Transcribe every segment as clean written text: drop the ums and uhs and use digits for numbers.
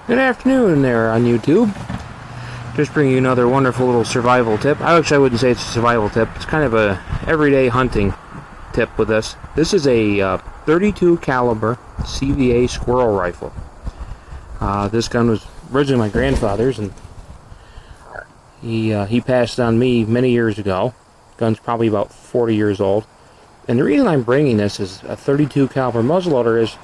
Good afternoon there on YouTube. Just bringing you another wonderful little survival tip. I wouldn't say it's a survival tip. It's kind of a everyday hunting tip with this. This is a 32 caliber CVA Squirrel rifle. This gun was originally my grandfather's, and he passed it on me many years ago. Gun's probably about 40 years old. And the reason I'm bringing this is a 32 caliber muzzleloader is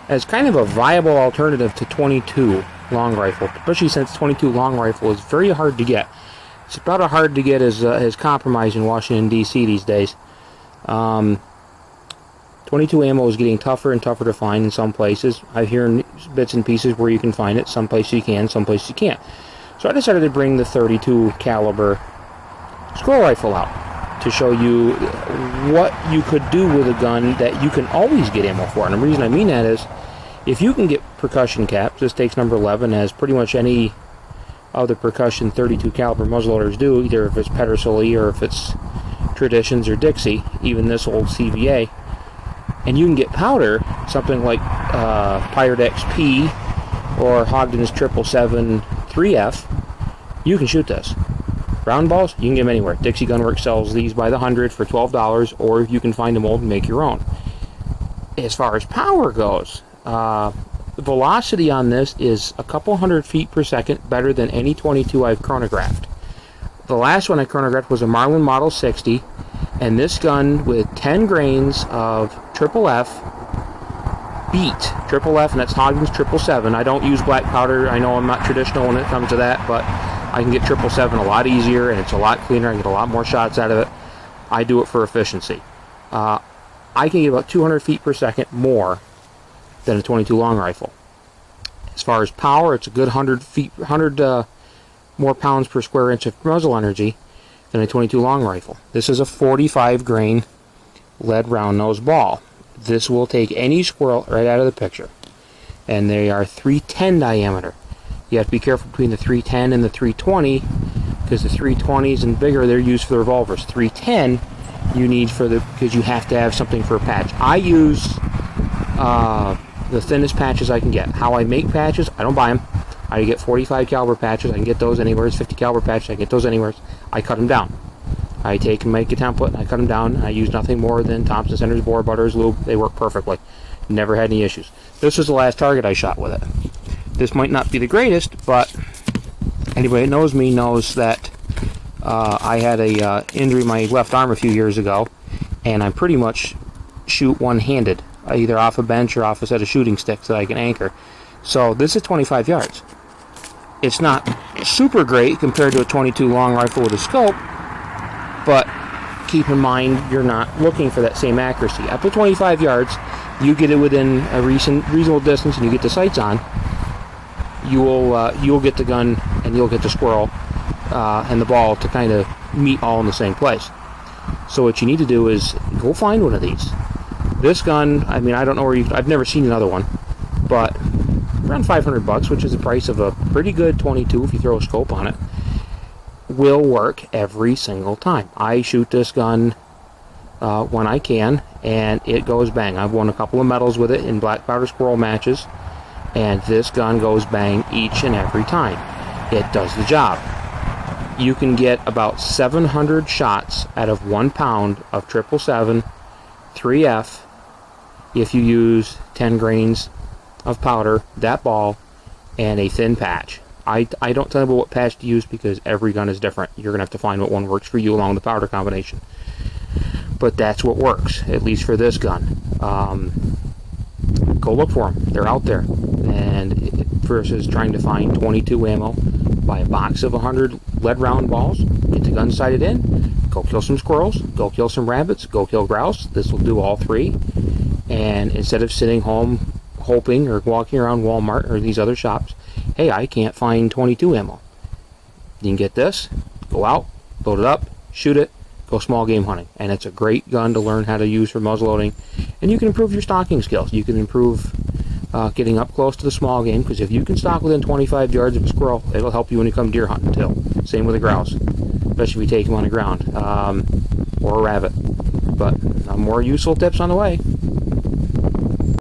as kind of a viable alternative to 22 long rifle, especially since 22 long rifle is very hard to get. It's about as hard to get as compromise in Washington D.C. these days. 22 ammo is getting tougher and tougher to find in some places. I hear bits and pieces where you can find it. Some places you can, some places you can't. So I decided to bring the 32 caliber Squirrel rifle out to show you what you could do with a gun that you can always get ammo for. And the reason I mean that is, if you can get percussion caps, this takes number 11, as pretty much any other percussion 32 caliber muzzleloaders do, either if it's Pedersen or if it's Traditions or Dixie, even this old CVA. And you can get powder, something like Pirate XP or Hogden's 777 3F, you can shoot this. Round balls, you can get them anywhere. Dixie Gunworks sells these by the 100 for $12, or you can find a mold and make your own. As far as power goes, the velocity on this is a couple hundred feet per second better than any 22 I've chronographed. The last one I chronographed was a Marlin Model 60, and this gun with 10 grains of Triple F beat Triple F, and that's Hogden's 777. I don't use black powder. I know I'm not traditional when it comes to that, but I can get 777 a lot easier, and it's a lot cleaner. I get a lot more shots out of it. I do it for efficiency. I can get about 200 feet per second more than a 22 long rifle. As far as power, it's a good 100 more pounds per square inch of muzzle energy than a 22 long rifle. This is a 45 grain lead round nose ball. This will take any squirrel right out of the picture. And they are 310 diameter. You have to be careful between the 310 and the 320, because the 320s and bigger, they're used for the revolvers. 310 you need because you have to have something for a patch. I use the thinnest patches I can get. How I make patches, I don't buy them. I get 45 caliber patches. I can get those anywhere. 50 caliber patches, I can get those anywhere. I cut them down. I take and make a template, and I cut them down. I use nothing more than Thompson Center's bore, butters, lube. They work perfectly. Never had any issues. This was the last target I shot with it. This might not be the greatest, but anybody that knows me knows that I had a injury in my left arm a few years ago, and I pretty much shoot one-handed, either off a bench or off a set of shooting sticks that I can anchor. So this is 25 yards. It's not super great compared to a 22 long rifle with a scope, but keep in mind you're not looking for that same accuracy. After 25 yards, you get it within a reasonable distance and you get the sights on, you'll get the gun and you'll get the squirrel and the ball to kind of meet all in the same place. So what you need to do is go find one of these. This gun, I mean, I don't know where I've never seen another one, but around $500, which is the price of a pretty good 22 if you throw a scope on it, will work every single time. I shoot this gun when I can, and it goes bang. I've won a couple of medals with it in black powder squirrel matches, and this gun goes bang each and every time. It does the job. You can get about 700 shots out of 1 pound of 777 3F if you use 10 grains of powder, that ball, and a thin patch. I don't tell you what patch to use because every gun is different. You're going to have to find what one works for you along with the powder combination. But that's what works, at least for this gun. Go look for them. They're out there. And versus trying to find 22 ammo, buy a box of 100 lead round balls, get the gun sighted in, go kill some squirrels, go kill some rabbits, go kill grouse. This will do all three. And instead of sitting home hoping or walking around Walmart or these other shops, hey, I can't find 22 ammo. You can get this, go out, load it up, shoot it, go small game hunting. And it's a great gun to learn how to use for muzzleloading. And you can improve your stalking skills. You can improve getting up close to the small game, because if you can stalk within 25 yards of a squirrel, it'll help you when you come deer hunting too. Same with a grouse, especially if you take them on the ground, or a rabbit. But more useful tips on the way.